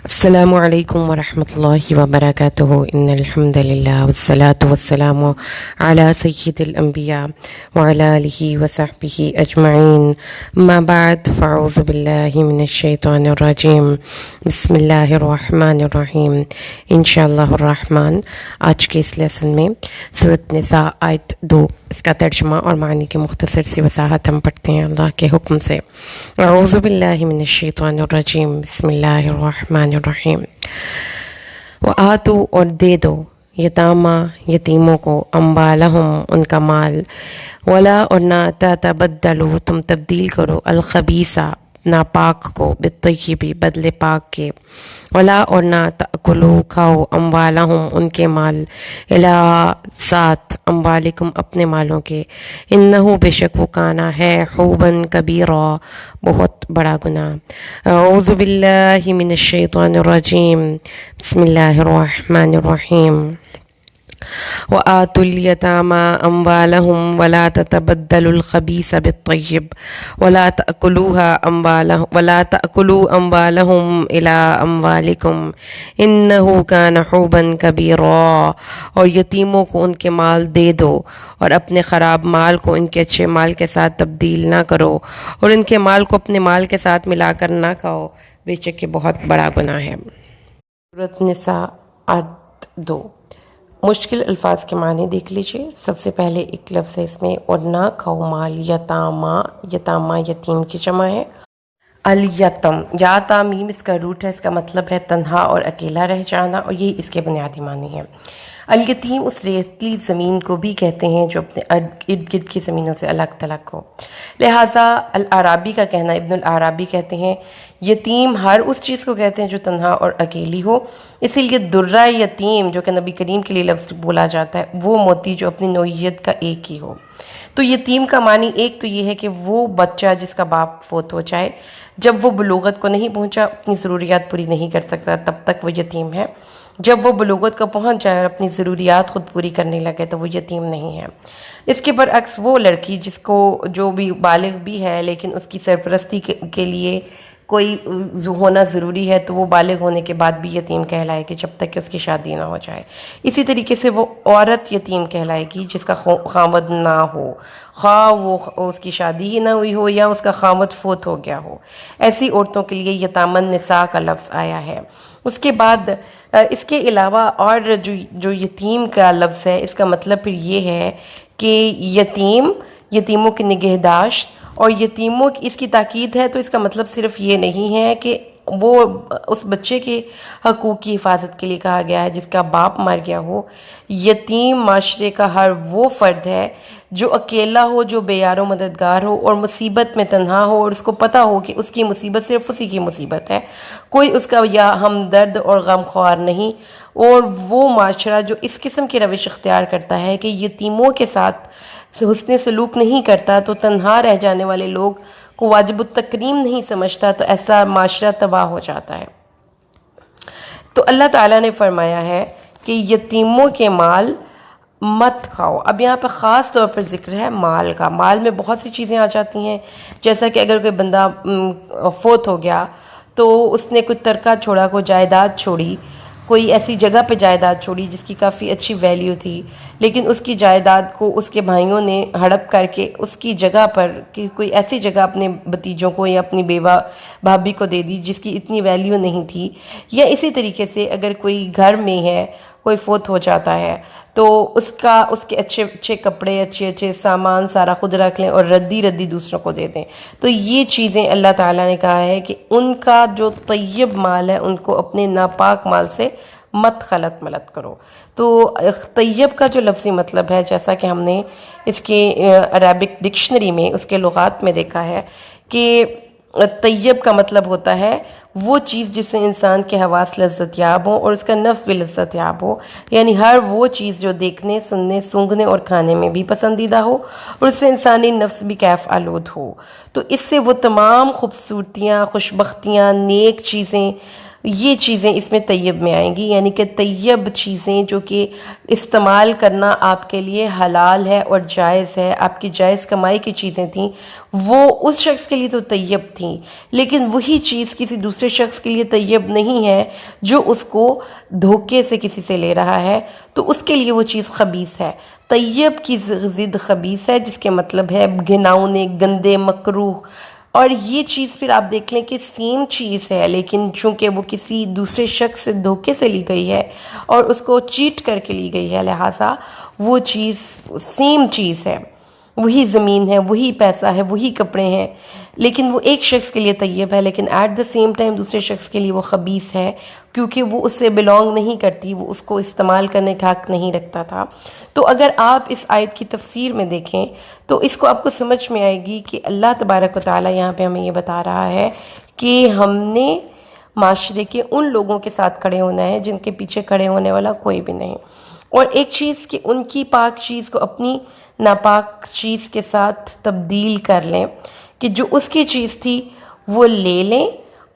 السلام علیکم ورحمۃ اللہ وبرکاتہ ان الحمد للہ والصلاة والسلام علی سید الانبیاء وعلی آلہ وصحبہ اجمعین اما بعد فاعوذ باللہ من الشیطان الرجیم بسم اللہ الرحمن الرحیم انشاءاللہ الرحمن۔ آج کے اس لیسن میں سورۃ نساء آیت 2 اس کا ترجمہ اور معنی کی مختصر سی وضاحت ہم پڑھتے ہیں اللہ کے حکم سے۔ اعوذ باللہ من الشیطان الرجیم بسم اللہ الرحمن الرحیم۔ وآتو اور دے دو یتامہ یتیموں کو اموالہم ان کا مال، ولا اور نہ تتبدلو تم تبدیل کرو الخبیثہ ناپاک کو بالطیب بدلے پاک کے، ولا اور نہ تأکلو کھاؤ اموالہم ان کے مال الا ساتھ اموالکم اپنے مالوں کے، انہو بے شک وہ کانا ہے حوباً کبیرا بہت بڑا گناہ۔ اعوذ باللہ من الشیطان الرجیم بسم اللہ الرحمن الرحیم۔ وآتوا اليتامى أموالهم ولا تتبدلوا الخبيث بالطيب ولا تأكلوا أموالهم إلى أموالكم إنه كان حوبا كبيرا۔ اور یتیموں کو ان کے مال دے دو اور اپنے خراب مال کو ان کے اچھے مال کے ساتھ تبدیل نہ کرو، اور ان کے مال کو اپنے مال کے ساتھ ملا کر نہ کھاؤ، بے شک یہ بہت بڑا گناہ ہے۔ سورۃ نساء آیت 2۔ مشکل الفاظ کے معنی دیکھ لیجئے۔ سب سے پہلے ایک لفظ ہے اس میں اور نہ کھاؤ مال یتامہ، یتامہ یتیم کی جمع ہے۔ الیتم یا تامیم اس کا روٹ ہے، اس کا مطلب ہے تنہا اور اکیلا رہ جانا، اور یہی اس کے بنیادی معنی ہیں۔ الیتیم اس ریتلی زمین کو بھی کہتے ہیں جو اپنے ارد گرد کی زمینوں سے الگ تھلگ ہو، لہٰذا العرابی کا کہنا، ابن العرابی کہتے ہیں یتیم ہر اس چیز کو کہتے ہیں جو تنہا اور اکیلی ہو، اسی لیے درہ یتیم جو کہ نبی کریم کے لیے لفظ بولا جاتا ہے وہ موتی جو اپنی نوعیت کا ایک ہی ہو۔ تو یتیم کا معنی ایک تو یہ ہے کہ وہ بچہ جس کا باپ فوت ہو جائے، جب وہ بلوغت کو نہیں پہنچا، اپنی ضروریات پوری نہیں کر سکتا، تب تک وہ یتیم ہے۔ جب وہ بلوغت کو پہنچ جائے اور اپنی ضروریات خود پوری کرنے لگے تو وہ یتیم نہیں ہے۔ اس کے برعکس وہ لڑکی جس کو جو بھی بالغ بھی ہے لیکن اس کی سرپرستی کے لیے کوئی ہونا ضروری ہے تو وہ بالغ ہونے کے بعد بھی یتیم کہلائے گی جب تک کہ اس کی شادی نہ ہو جائے۔ اسی طریقے سے وہ عورت یتیم کہلائے گی جس کا خاوند نہ ہو، خواہ وہ اس کی شادی ہی نہ ہوئی ہو یا اس کا خاوند فوت ہو گیا ہو۔ ایسی عورتوں کے لیے یتامن نساء کا لفظ آیا ہے۔ اس کے بعد اس کے علاوہ اور جو یتیم کا لفظ ہے اس کا مطلب پھر یہ ہے کہ یتیموں کی نگہداشت، اور یتیموں کی اس کی تاکید ہے تو اس کا مطلب صرف یہ نہیں ہے کہ وہ اس بچے کے حقوق کی حفاظت کے لیے کہا گیا ہے جس کا باپ مر گیا ہو۔ یتیم معاشرے کا ہر وہ فرد ہے جو اکیلا ہو، جو بے یار و مددگار ہو اور مصیبت میں تنہا ہو، اور اس کو پتہ ہو کہ اس کی مصیبت صرف اسی کی مصیبت ہے، کوئی اس کا یا ہمدرد اور غم خوار نہیں۔ اور وہ معاشرہ جو اس قسم کی روش اختیار کرتا ہے کہ یتیموں کے ساتھ حسن سلوک نہیں کرتا، تو تنہا رہ جانے والے لوگ کو واجب التکریم نہیں سمجھتا، تو ایسا معاشرہ تباہ ہو جاتا ہے۔ تو اللہ تعالیٰ نے فرمایا ہے کہ یتیموں کے مال مت کھاؤ۔ اب یہاں پہ خاص طور پر ذکر ہے مال کا۔ مال میں بہت سی چیزیں آ جاتی ہیں، جیسا کہ اگر کوئی بندہ فوت ہو گیا تو اس نے کچھ ترکہ چھوڑا، کوئی جائیداد چھوڑی، کوئی ایسی جگہ پہ جائیداد چھوڑی جس کی کافی اچھی ویلیو تھی، لیکن اس کی جائیداد کو اس کے بھائیوں نے ہڑپ کر کے اس کی جگہ پر کوئی ایسی جگہ اپنے بھتیجوں کو یا اپنی بیوہ بھابھی کو دے دی جس کی اتنی ویلیو نہیں تھی۔ یا اسی طریقے سے اگر کوئی گھر میں ہے، کوئی فوت ہو جاتا ہے تو اس کے اچھے اچھے کپڑے، اچھے اچھے سامان سارا خود رکھ لیں اور ردی دوسروں کو دے دیں۔ تو یہ چیزیں اللہ تعالیٰ نے کہا ہے کہ ان کا جو طیب مال ہے ان کو اپنے ناپاک مال سے مت خلط ملت کرو۔ تو طیب کا جو لفظی مطلب ہے، جیسا کہ ہم نے اس کے عربک ڈکشنری میں اس کے لغات میں دیکھا ہے کہ طیب کا مطلب ہوتا ہے وہ چیز جس سے انسان کے حواس لذت یاب ہوں اور اس کا نفس بھی لذت یاب ہو، یعنی ہر وہ چیز جو دیکھنے، سننے، سونگھنے اور کھانے میں بھی پسندیدہ ہو اور اس سے انسانی نفس بھی کیف آلود ہو۔ تو اس سے وہ تمام خوبصورتیاں، خوشبختیاں، نیک چیزیں یہ چیزیں اس میں طیب میں آئیں گی، یعنی کہ طیب چیزیں جو کہ استعمال کرنا آپ کے لیے حلال ہے اور جائز ہے، آپ کی جائز کمائی کی چیزیں تھیں، وہ اس شخص کے لیے تو طیب تھیں، لیکن وہی چیز کسی دوسرے شخص کے لیے طیب نہیں ہے جو اس کو دھوکے سے کسی سے لے رہا ہے، تو اس کے لیے وہ چیز خبیث ہے۔ طیب کی ضد خبیث ہے، جس کے مطلب ہے گھناؤنے، گندے، مکروہ۔ اور یہ چیز پھر آپ دیکھ لیں کہ سیم چیز ہے، لیکن چونکہ وہ کسی دوسرے شخص سے دھوکے سے لی گئی ہے اور اس کو چیٹ کر کے لی گئی ہے، لہٰذا وہ چیز سیم چیز ہے، وہی زمین ہے، وہی پیسہ ہے، وہی کپڑے ہیں، لیکن وہ ایک شخص کے لیے طیب ہے، لیکن ایٹ دا سیم ٹائم دوسرے شخص کے لیے وہ خبیث ہے، کیونکہ وہ اس سے بلونگ نہیں کرتی، وہ اس کو استعمال کرنے کا حق نہیں رکھتا تھا۔ تو اگر آپ اس آیت کی تفسیر میں دیکھیں تو اس کو آپ کو سمجھ میں آئے گی کہ اللہ تبارک و تعالیٰ یہاں پہ ہمیں یہ بتا رہا ہے کہ ہم نے معاشرے کے ان لوگوں کے ساتھ کھڑے ہونا ہے جن کے پیچھے کھڑے ہونے والا کوئی بھی نہیں، اور ایک چیز کہ ان کی پاک چیز کو اپنی ناپاک چیز کے ساتھ تبدیل کر لیں، کہ جو اس کی چیز تھی وہ لے لیں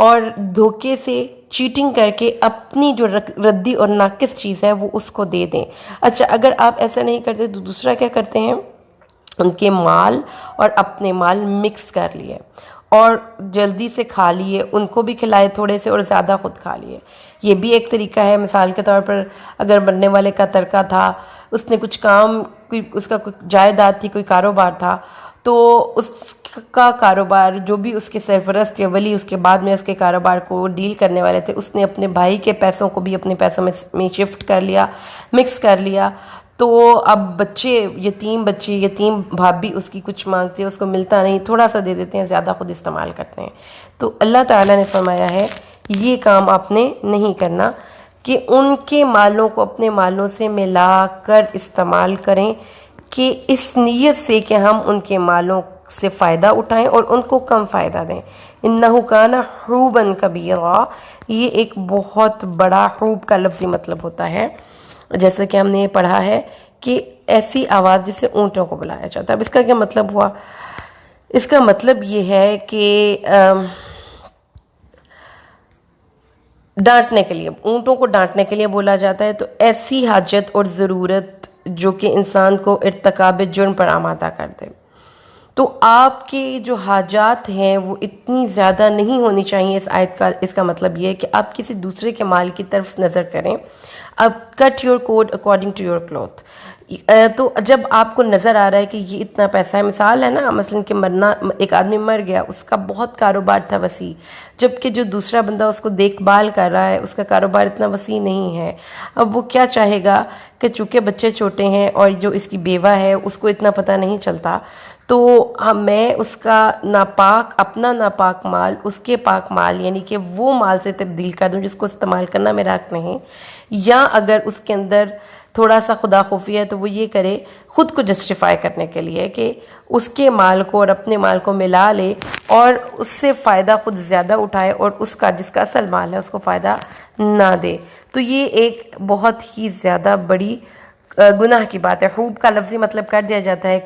اور دھوکے سے چیٹنگ کر کے اپنی جو ردی اور ناقص چیز ہے وہ اس کو دے دیں۔ اچھا، اگر آپ ایسا نہیں کرتے تو دوسرا کیا کرتے ہیں؟ ان کے مال اور اپنے مال مکس کر لیے اور جلدی سے کھا لیے، ان کو بھی کھلائے تھوڑے سے اور زیادہ خود کھا لیے۔ یہ بھی ایک طریقہ ہے۔ مثال کے طور پر اگر مرنے والے کا ترکہ تھا، اس نے کچھ کام، اس کا کوئی جائیداد تھی، کوئی کاروبار تھا، تو اس کا کاروبار جو بھی اس کے سرپرست یا ولی اس کے بعد میں اس کے کاروبار کو ڈیل کرنے والے تھے، اس نے اپنے بھائی کے پیسوں کو بھی اپنے پیسوں میں شفٹ کر لیا، مکس کر لیا۔ تو اب یتیم بھابی اس کی کچھ مانگتی ہے، اس کو ملتا نہیں، تھوڑا سا دے دیتے ہیں، زیادہ خود استعمال کرتے ہیں۔ تو اللہ تعالیٰ نے فرمایا ہے یہ کام آپ نے نہیں کرنا، کہ ان کے مالوں کو اپنے مالوں سے ملا کر استعمال کریں، کہ اس نیت سے کہ ہم ان کے مالوں سے فائدہ اٹھائیں اور ان کو کم فائدہ دیں۔ انہ کان حوبا کبیرا، یہ ایک بہت بڑا، حوب کا لفظی مطلب ہوتا ہے، جیسا کہ ہم نے یہ پڑھا ہے کہ ایسی آواز جس سے اونٹوں کو بلایا جاتا ہے۔ اب اس کا کیا مطلب ہوا؟ اس کا مطلب یہ ہے کہ ڈانٹنے کے لیے، اونٹوں کو ڈانٹنے کے لیے بولا جاتا ہے۔ تو ایسی حاجت اور ضرورت جو کہ انسان کو ارتکاب جرم پر آمادہ کر دے، تو آپ کے جو حاجات ہیں وہ اتنی زیادہ نہیں ہونی چاہیے۔ اس آیت کا اس کا مطلب یہ ہے کہ آپ کسی دوسرے کے مال کی طرف نظر کریں۔ اب cut your coat according to your cloth, تو جب آپ کو نظر آ رہا ہے کہ یہ اتنا پیسہ ہے، مثال ہے نا، مثلا کہ ایک آدمی مر گیا، اس کا بہت کاروبار تھا وسیع، جبکہ جو دوسرا بندہ اس کو دیکھ بھال کر رہا ہے اس کا کاروبار اتنا وسیع نہیں ہے۔ اب وہ کیا چاہے گا کہ چونکہ بچے چھوٹے ہیں اور جو اس کی بیوہ ہے اس کو اتنا پتہ نہیں چلتا، تو میں اس کا اپنا ناپاک مال اس کے پاک مال، یعنی کہ وہ مال سے تبدیل کر دوں جس کو استعمال کرنا میرا حق نہیں۔ یا اگر اس کے اندر تھوڑا سا خدا خوفی ہے تو وہ یہ کرے خود کو جسٹیفائی کرنے کے لیے کہ اس کے مال کو اور اپنے مال کو ملا لے اور اس سے فائدہ خود زیادہ اٹھائے اور اس کا جس کا اصل مال ہے اس کو فائدہ نہ دے۔ تو یہ ایک بہت ہی زیادہ بڑی گناہ کی بات ہے۔ حوب کا لفظی مطلب کر دیا جاتا ہے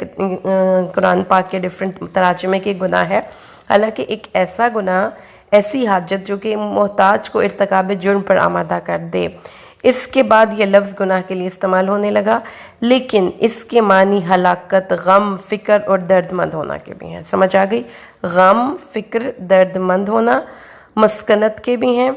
قرآن پاک کے ڈیفرنٹ تراجمے کے گناہ ہے، حالانکہ ایک ایسا گناہ، ایسی حاجت جو کہ محتاج کو ارتکاب جرم پر آمادہ کر دے۔ اس کے بعد یہ لفظ گناہ کے لیے استعمال ہونے لگا، لیکن اس کے معنی ہلاکت، غم، فکر اور درد مند ہونا کے بھی ہیں۔ سمجھ آ گئی؟ غم، فکر، درد مند ہونا، مسکنت کے بھی ہیں،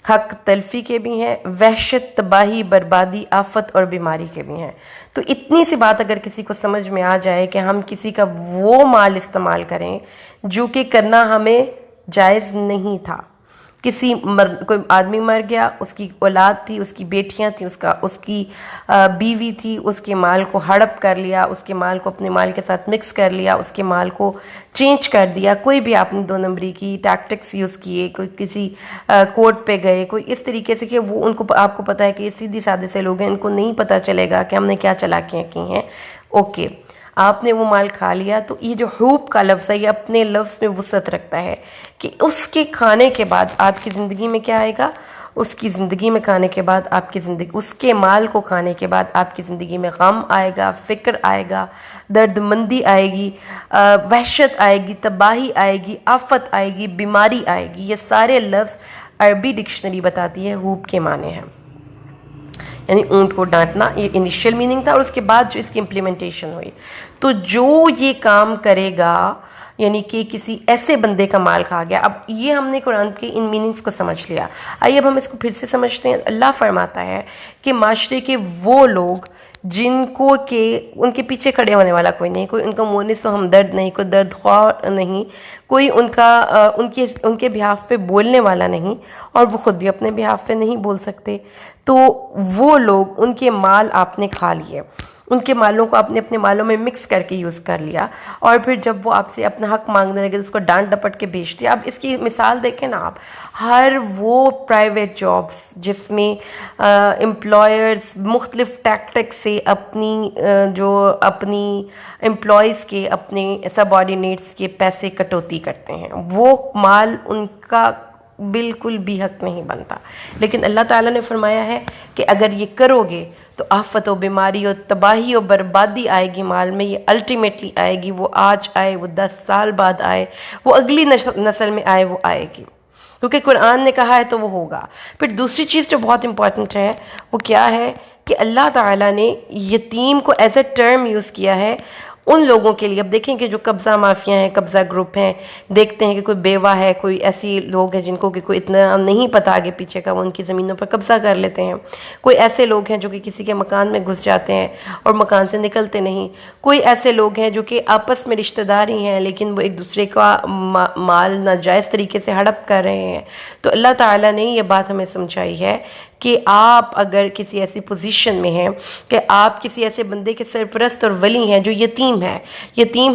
حق تلفی کے بھی ہیں، وحشت، تباہی، بربادی، آفت اور بیماری کے بھی ہیں۔ تو اتنی سی بات اگر کسی کو سمجھ میں آ جائے کہ ہم کسی کا وہ مال استعمال کریں جو کہ کرنا ہمیں جائز نہیں تھا، کوئی آدمی مر گیا، اس کی اولاد تھی، اس کی بیٹیاں تھیں، اس کی بیوی تھی، اس کے مال کو ہڑپ کر لیا، اس کے مال کو اپنے مال کے ساتھ مکس کر لیا، اس کے مال کو چینج کر دیا، کوئی بھی آپ نے 2 نمبری کی ٹیکٹکس یوز کیے، کوئی کسی کورٹ پہ گئے، کوئی اس طریقے سے کہ وہ آپ کو پتہ ہے کہ یہ سیدھی سادے سے لوگ ہیں، ان کو نہیں پتہ چلے گا کہ ہم نے کیا چالاکیاں کی ہیں، اوکے، آپ نے وہ مال کھا لیا۔ تو یہ جو حوب کا لفظ ہے یہ اپنے لفظ میں وسعت رکھتا ہے کہ اس کے کھانے کے بعد آپ کی زندگی میں کیا آئے گا؟ اس کی زندگی میں کھانے کے بعد اس کے مال کو کھانے کے بعد آپ کی زندگی میں غم آئے گا، فکر آئے گا، درد مندی آئے گی، وحشت آئے گی، تباہی آئے گی، آفت آئے گی، بیماری آئے گی۔ یہ سارے لفظ عربی ڈکشنری بتاتی ہے ہوب کے معنی ہیں، یعنی اونٹ کو ڈانٹنا، یہ انیشیل میننگ تھا، اور اس کے بعد جو اس کی امپلیمنٹیشن ہوئی، تو جو یہ کام کرے گا یعنی کہ کسی ایسے بندے کا مال کھا گیا. اب یہ ہم نے قرآن کے ان میننگز کو سمجھ لیا. آئیے اب ہم اس کو پھر سے سمجھتے ہیں. اللہ فرماتا ہے کہ معاشرے کے وہ لوگ جن کو کہ ان کے پیچھے کھڑے ہونے والا کوئی نہیں، کوئی ان کا مونس و ہمدرد نہیں، کوئی درد خواہ نہیں، کوئی ان کے بہاف پہ بولنے والا نہیں، اور وہ خود بھی اپنے بہاف پہ نہیں بول سکتے، تو وہ لوگ ان کے مال آپ نے کھا لیے، ان کے مالوں کو آپ نے اپنے مالوں میں مکس کر کے یوز کر لیا، اور پھر جب وہ آپ سے اپنا حق مانگنے لگے تو اس کو ڈانٹ ڈپٹ کے بیچ دیا. اب اس کی مثال دیکھیں نا آپ، ہر وہ پرائیویٹ جابس جس میں امپلائرز مختلف ٹیکٹک سے اپنی امپلائیز کے، اپنے سب آرڈینیٹس کے پیسے کٹوتی کرتے ہیں، وہ مال ان کا بالکل بھی حق نہیں بنتا. لیکن اللہ تعالیٰ نے فرمایا ہے کہ اگر یہ کرو گے تو آفت و بیماری و تباہی و بربادی آئے گی مال میں. یہ الٹیمیٹلی آئے گی، وہ آج آئے، وہ 10 سال بعد آئے، وہ اگلی نسل میں آئے، وہ آئے گی، کیونکہ قرآن نے کہا ہے تو وہ ہوگا. پھر دوسری چیز جو بہت امپورٹنٹ ہے وہ کیا ہے کہ اللہ تعالیٰ نے یتیم کو ایز اے ٹرم یوز کیا ہے ان لوگوں کے لیے. اب دیکھیں کہ جو قبضہ مافیا ہیں، قبضہ گروپ ہیں، دیکھتے ہیں کہ کوئی بیوہ ہے، کوئی ایسی لوگ ہیں جن کو کہ کوئی اتنا نہیں پتہ آگے پیچھے کا، وہ ان کی زمینوں پر قبضہ کر لیتے ہیں. کوئی ایسے لوگ ہیں جو کہ کسی کے مکان میں گھس جاتے ہیں اور مکان سے نکلتے نہیں. کوئی ایسے لوگ ہیں جو کہ آپس میں رشتہ دار ہی ہیں لیکن وہ ایک دوسرے کا مال ناجائز طریقے سے ہڑپ کر رہے ہیں. تو اللہ تعالیٰ نے یہ بات ہمیں سمجھائی ہے کہ آپ اگر کسی ایسی پوزیشن میں ہیں کہ آپ کسی ایسے بندے کے سرپرست اور ولی ہیں جو یتیم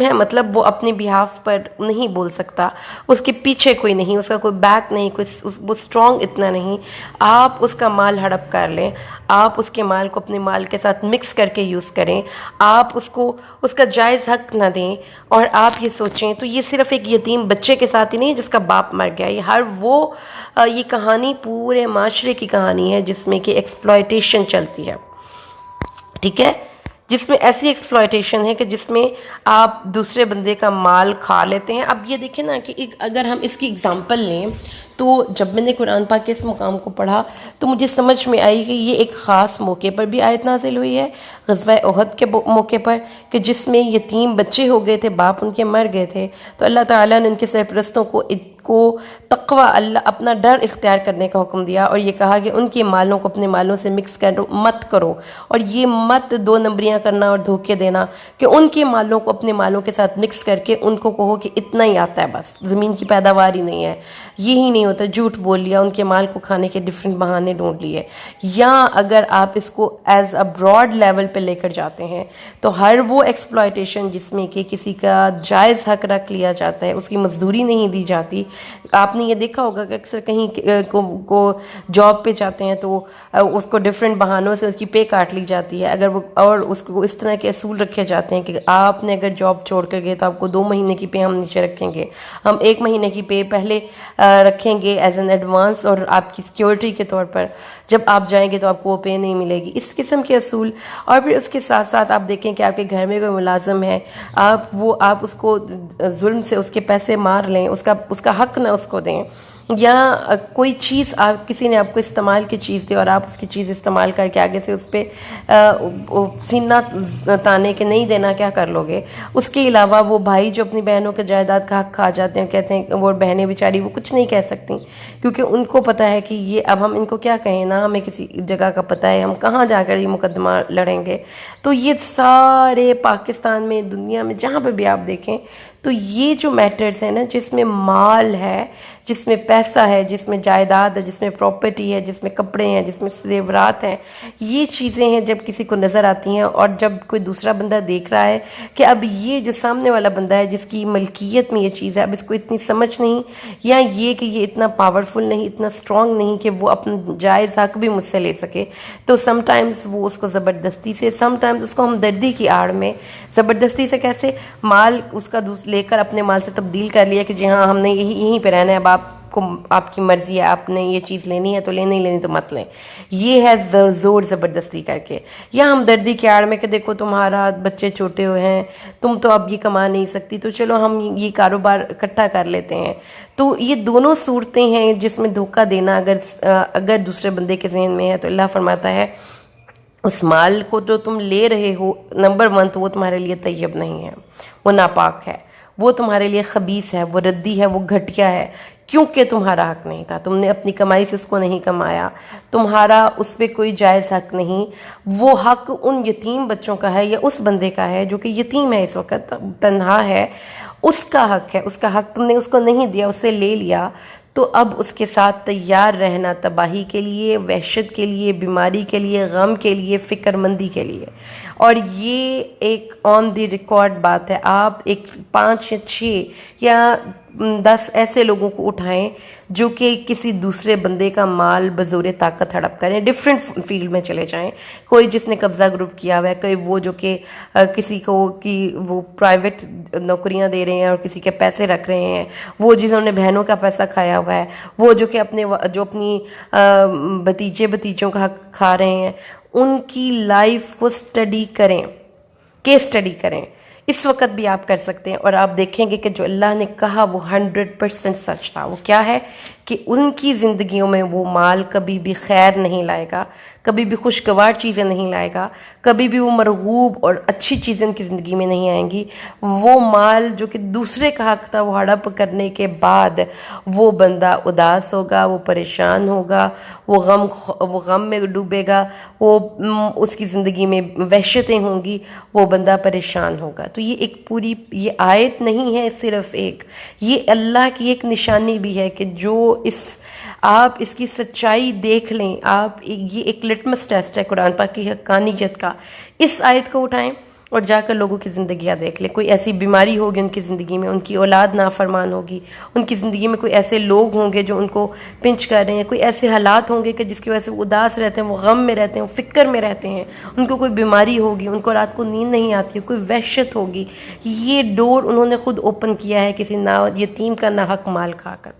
ہے مطلب وہ اپنے بہاف پر نہیں بول سکتا، اس کے پیچھے کوئی نہیں، اس کا کوئی بیک نہیں، وہ اسٹرانگ اتنا نہیں، آپ اس کا مال ہڑپ کر لیں، آپ اس کے مال کو اپنے مال کے ساتھ مکس کر کے یوز کریں، آپ اس کا جائز حق نہ دیں. اور آپ یہ سوچیں تو یہ صرف ایک یتیم بچے کے ساتھ ہی نہیں ہے جس کا باپ مر گیا، یہ کہانی پورے معاشرے کی کہانی ہے جس میں کہ ایکسپلائٹیشن چلتی ہے، ٹھیک ہے، جس میں ایسی ایکسپلائٹیشن ہے کہ جس میں آپ دوسرے بندے کا مال کھا لیتے ہیں. اب یہ دیکھیں نا کہ اگر ہم اس کی اگزامپل لیں تو جب میں نے قرآن پاک کے اس مقام کو پڑھا تو مجھے سمجھ میں آئی کہ یہ ایک خاص موقع پر بھی آیت نازل ہوئی ہے، غزوہ احد کے موقع پر، کہ جس میں یتیم بچے ہو گئے تھے، باپ ان کے مر گئے تھے، تو اللہ تعالیٰ نے ان کے سرپرستوں کو تقوی اللہ اپنا ڈر اختیار کرنے کا حکم دیا، اور یہ کہا کہ ان کے مالوں کو اپنے مالوں سے مکس مت کرو، اور یہ مت 2 نمبریاں کرنا اور دھوکے دینا کہ ان کے مالوں کو اپنے مالوں کے ساتھ مکس کر کے ان کو کہو کہ اتنا ہی آتا ہے، بس زمین کی پیداوار ہی نہیں ہے، یہی نہیں ہوتا، جھوٹ بول لیا، ان کے مال کو کھانے کے ڈیفرنٹ بہانے ڈھونڈ لیے. یا اگر آپ اس کو ایز اے براڈ لیول پہ لے کر جاتے ہیں تو ہر وہ ایکسپلائٹیشن جس میں کہ کسی کا جائز حق رکھ لیا جاتا ہے، اس کی مزدوری نہیں دی جاتی. آپ نے یہ دیکھا ہوگا کہ اکثر کہیں کو جاب پہ جاتے ہیں تو اس کو ڈیفرنٹ بہانوں سے اس کی پے کاٹ لی جاتی ہے، اگر وہ اور اس کو اس طرح کے اصول رکھے جاتے ہیں کہ آپ نے اگر جاب چھوڑ کر گئے تو آپ کو 2 مہینے کی پے ہم نیچے رکھیں گے، ہم 1 مہینے کی پے پہلے رکھیں گے ایز این ایڈوانس اور آپ کی سیکیورٹی کے طور پر، جب آپ جائیں گے تو آپ کو وہ پے نہیں ملے گی، اس قسم کے اصول. اور پھر اس کے ساتھ ساتھ آپ دیکھیں کہ آپ کے گھر میں کوئی ملازم ہے، آپ اس کو ظلم سے اس کے پیسے مار لیں، اس کا حق نہ اس کو دیں، یا کوئی چیز کسی نے آپ کو استعمال کی چیز دی اور آپ اس کی چیز استعمال کر کے آگے سے اس پہ سینہ تانے کے نہیں دینا، کیا کر لو گے. اس کے علاوہ وہ بھائی جو اپنی بہنوں کے جائیداد کا حق کھا جاتے ہیں، کہتے ہیں وہ بہنیں بیچاری وہ کچھ نہیں کہہ سکتی کیونکہ ان کو پتہ ہے کہ یہ اب ہم ان کو کیا کہیں، نہ ہمیں کسی جگہ کا پتہ ہے، ہم کہاں جا کر یہ مقدمہ لڑیں گے. تو یہ سارے پاکستان میں، دنیا میں جہاں پہ بھی آپ دیکھیں تو یہ جو میٹرز ہیں نا، جس میں مال ہے، جس میں پیسہ ہے، جس میں جائیداد ہے، جس میں پراپرٹی ہے، جس میں کپڑے ہیں، جس میں زیورات ہیں، یہ چیزیں ہیں جب کسی کو نظر آتی ہیں اور جب کوئی دوسرا بندہ دیکھ رہا ہے کہ اب یہ جو سامنے والا بندہ ہے جس کی ملکیت میں یہ چیز ہے، اب اس کو اتنی سمجھ نہیں، یا یہ کہ یہ اتنا پاورفل نہیں، اتنا اسٹرانگ نہیں کہ وہ اپنا جائز حق بھی مجھ سے لے سکے، تو سم ٹائمز وہ اس کو زبردستی سے، سم ٹائمز اس کو ہمدردی کی آڑ میں، زبردستی سے کیسے، مال اس کا لے کر اپنے مال سے تبدیل کر لیا کہ جی ہاں ہم نے یہیں پہ رہنا ہے، اب آپ آپ کی مرضی ہے، آپ نے یہ چیز لینی ہے تو لیں، نہیں لینی تو مت لیں. یہ ہے زور زبردستی کر کے، یا ہمدردی کے آڑ میں کہ دیکھو تمہارا بچے چھوٹے ہوئے ہیں، تم تو اب یہ کما نہیں سکتی، تو چلو ہم یہ کاروبار اکٹھا کر لیتے ہیں. تو یہ دونوں صورتیں ہیں جس میں دھوکہ دینا اگر دوسرے بندے کے ذہن میں ہے، تو اللہ فرماتا ہے اس مال کو جو تم لے رہے ہو، نمبر 1 تو وہ تمہارے لیے طیب نہیں ہے، وہ ناپاک ہے، وہ تمہارے لیے خبیث ہے، وہ ردی ہے، وہ گھٹیا ہے، کیونکہ تمہارا حق نہیں تھا، تم نے اپنی کمائی سے اس کو نہیں کمایا، تمہارا اس پہ کوئی جائز حق نہیں. وہ حق ان یتیم بچوں کا ہے یا اس بندے کا ہے جو کہ یتیم ہے، اس وقت تنہا ہے، اس کا حق ہے، اس کا حق تم نے اس کو نہیں دیا، اسے لے لیا. تو اب اس کے ساتھ تیار رہنا تباہی کے لیے، وحشت کے لیے، بیماری کے لیے، غم کے لیے، فکر مندی کے لیے. اور یہ ایک آن دی ریکارڈ بات ہے. آپ ایک 5 یا 6 یا 10 ایسے لوگوں کو اٹھائیں جو کہ کسی دوسرے بندے کا مال بزور طاقت ہڑپ کریں، ڈفرینٹ فیلڈ میں چلے جائیں. کوئی جس نے قبضہ گروپ کیا ہوا ہے، کوئی وہ جو کہ کسی کو کی وہ پرائیویٹ نوکریاں دے رہے ہیں اور کسی کے پیسے رکھ رہے ہیں، وہ جنہوں نے بہنوں کا پیسہ کھایا ہوا ہے، وہ جو کہ اپنی بھتیجوں کا حق کھا رہے ہیں. ان کی لائف کو سٹڈی کریں، کیس سٹڈی کریں. اس وقت بھی آپ کر سکتے ہیں، اور آپ دیکھیں گے کہ جو اللہ نے کہا وہ 100% سچ تھا. وہ کیا ہے کہ ان کی زندگیوں میں وہ مال کبھی بھی خیر نہیں لائے گا، کبھی بھی خوشگوار چیزیں نہیں لائے گا، کبھی بھی وہ مرغوب اور اچھی چیزیں ان کی زندگی میں نہیں آئیں گی. وہ مال جو کہ دوسرے کا حق تھا، وہ ہڑپ کرنے کے بعد وہ بندہ اداس ہوگا، وہ پریشان ہوگا، وہ غم میں ڈوبے گا، وہ اس کی زندگی میں وحشتیں ہوں گی، وہ بندہ پریشان ہوگا. تو یہ ایک پوری یہ آیت نہیں ہے صرف ایک، یہ اللہ کی ایک نشانی بھی ہے کہ جو آپ اس کی سچائی دیکھ لیں. آپ یہ ایک لٹمس ٹیسٹ ہے قرآن پاک کی حقانیت کا. اس آیت کو اٹھائیں اور جا کر لوگوں کی زندگیاں دیکھ لیں. کوئی ایسی بیماری ہوگی ان کی زندگی میں، ان کی اولاد نافرمان ہوگی، ان کی زندگی میں کوئی ایسے لوگ ہوں گے جو ان کو پنچ کر رہے ہیں، کوئی ایسے حالات ہوں گے کہ جس کی وجہ سے وہ اداس رہتے ہیں، وہ غم میں رہتے ہیں، وہ فکر میں رہتے ہیں، ان کو کوئی بیماری ہوگی، ان کو رات کو نیند نہیں آتی، کوئی وحشت ہوگی. یہ ڈور انہوں نے خود اوپن کیا ہے کسی یتیم کا ناحق مال کھا کر.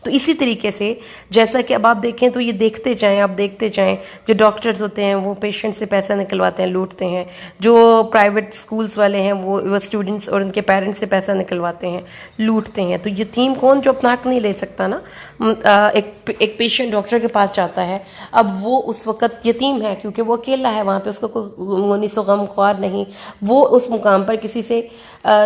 تو اسی طریقے سے جیسا کہ اب آپ دیکھیں تو یہ دیکھتے جائیں جو ڈاکٹرز ہوتے ہیں وہ پیشنٹ سے پیسہ نکلواتے ہیں، لوٹتے ہیں. جو پرائیویٹ سکولز والے ہیں وہ اسٹوڈنٹس اور ان کے پیرنٹس سے پیسہ نکلواتے ہیں، لوٹتے ہیں. تو یتیم کون جو اپنا حق نہیں لے سکتا نا. ایک پیشنٹ ڈاکٹر کے پاس جاتا ہے، اب وہ اس وقت یتیم ہے کیونکہ وہ اکیلا ہے وہاں پہ، اس کو کوئی مونس و غم خوار نہیں. وہ اس مقام پر کسی سے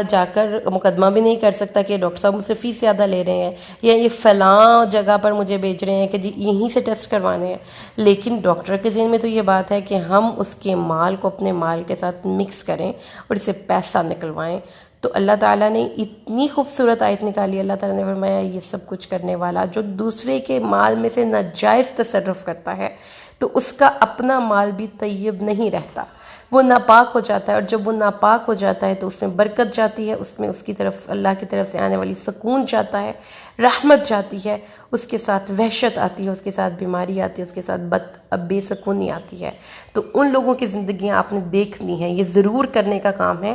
جا کر مقدمہ بھی نہیں کر سکتا کہ ڈاکٹر صاحب مجھ سے فیس زیادہ لے رہے ہیں یا یہ فلاں جگہ پر مجھے بھیج رہے ہیں کہ جی یہیں سے ٹیسٹ کروانے ہیں. لیکن ڈاکٹر کے ذہن میں تو یہ بات ہے کہ ہم اس کے مال کو اپنے مال کے ساتھ مکس کریں اور اسے پیسہ نکلوائیں. تو اللہ تعالیٰ نے اتنی خوبصورت آیت نکالی. اللہ تعالیٰ نے فرمایا یہ سب کچھ کرنے والا جو دوسرے کے مال میں سے ناجائز تصرف کرتا ہے تو اس کا اپنا مال بھی طیب نہیں رہتا، وہ ناپاک ہو جاتا ہے. اور جب وہ ناپاک ہو جاتا ہے تو اس میں برکت جاتی ہے، اس میں اس کی طرف اللہ کی طرف سے آنے والی سکون جاتا ہے، رحمت جاتی ہے، اس کے ساتھ وحشت آتی ہے، اس کے ساتھ بیماری آتی ہے، اس کے ساتھ بے سکونی آتی ہے. تو ان لوگوں کی زندگیاں آپ نے دیکھنی ہیں، یہ ضرور کرنے کا کام ہے.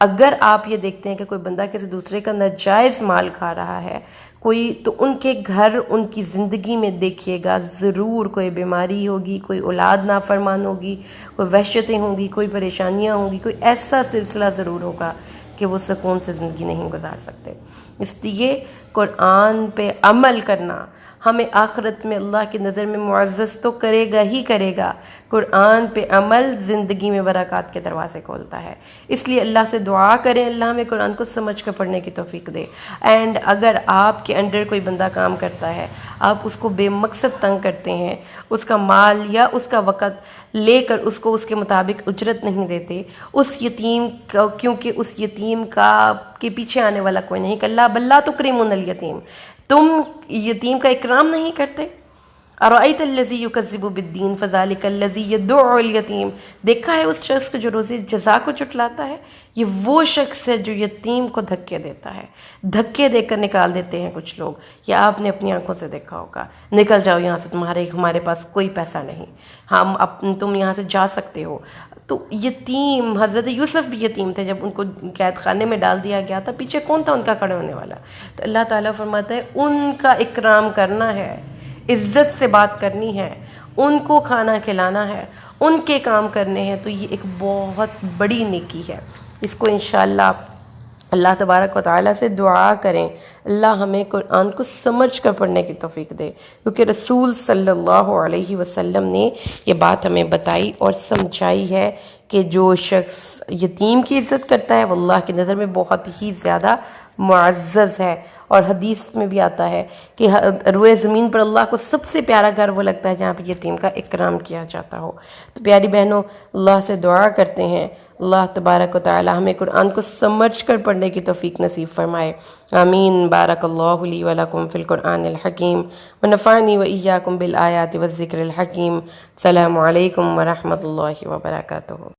اگر آپ یہ دیکھتے ہیں کہ کوئی بندہ کسی دوسرے کا ناجائز مال کھا رہا ہے کوئی، تو ان کے گھر ان کی زندگی میں دیکھیے گا ضرور کوئی بیماری ہوگی، کوئی اولاد نافرمان ہوگی، کوئی وحشتیں ہوں گی، کوئی پریشانیاں ہوں گی، کوئی ایسا سلسلہ ضرور ہوگا کہ وہ سکون سے زندگی نہیں گزار سکتے. اس لیے قرآن پہ عمل کرنا ہمیں آخرت میں اللہ کی نظر میں معزز تو کرے گا ہی کرے گا. قرآن پہ عمل زندگی میں برکات کے دروازے کھولتا ہے. اس لیے اللہ سے دعا کریں اللہ ہمیں قرآن کو سمجھ کر پڑھنے کی توفیق دے. اینڈ اگر آپ کے انڈر کوئی بندہ کام کرتا ہے، آپ اس کو بے مقصد تنگ کرتے ہیں، اس کا مال یا اس کا وقت لے کر اس کو اس کے مطابق اجرت نہیں دیتے، اس یتیم کیونکہ اس یتیم کا کے پیچھے آنے والا کوئی نہیں، کلا بلا تکرمون الیتیم، تم یتیم کا اکرام نہیں کرتے. ارأیت الذی یکذب بالدین فذلک الذی یدع الیتیم، دیکھا ہے اس شخص کو جو روز جزا کو جھٹلاتا ہے؟ یہ وہ شخص ہے جو یتیم کو دھکے دیتا ہے. دھکے دے کر نکال دیتے ہیں کچھ لوگ، یا آپ نے اپنی آنکھوں سے دیکھا ہوگا، نکل جاؤ یہاں سے، ہمارے پاس کوئی پیسہ نہیں، تم یہاں سے جا سکتے ہو، تو یتیم، حضرت یوسف بھی یتیم تھے جب ان کو قید خانے میں ڈال دیا گیا تھا، پیچھے کون تھا ان کا کھڑے ہونے والا؟ تو اللہ تعالیٰ فرماتا ہے ان کا اکرام کرنا ہے، عزت سے بات کرنی ہے، ان کو کھانا کھلانا ہے، ان کے کام کرنے ہیں، تو یہ ایک بہت بڑی نیکی ہے۔ اس کو انشاءاللہ اللہ تبارک و تعالیٰ سے دعا کریں اللہ ہمیں قرآن کو سمجھ کر پڑھنے کی توفیق دے، کیونکہ رسول صلی اللہ علیہ وسلم نے یہ بات ہمیں بتائی اور سمجھائی ہے کہ جو شخص یتیم کی عزت کرتا ہے وہ اللہ کی نظر میں بہت ہی زیادہ معزز ہے، اور حدیث میں بھی آتا ہے کہ روئے زمین پر اللہ کو سب سے پیارا گھر وہ لگتا ہے جہاں پہ یتیم کا اکرام کیا جاتا ہو۔ تو پیاری بہنوں، اللہ سے دعا کرتے ہیں اللہ تبارک و تعالی ہمیں قرآن کو سمجھ کر پڑھنے کی توفیق نصیب فرمائے، آمین۔ بارک اللہ لی ولکم فی القرآن الحکیم ونفعنی وإیاکم بالآیات والذکر الحکیم۔ السلام علیکم ورحمۃ اللہ وبرکاتہ۔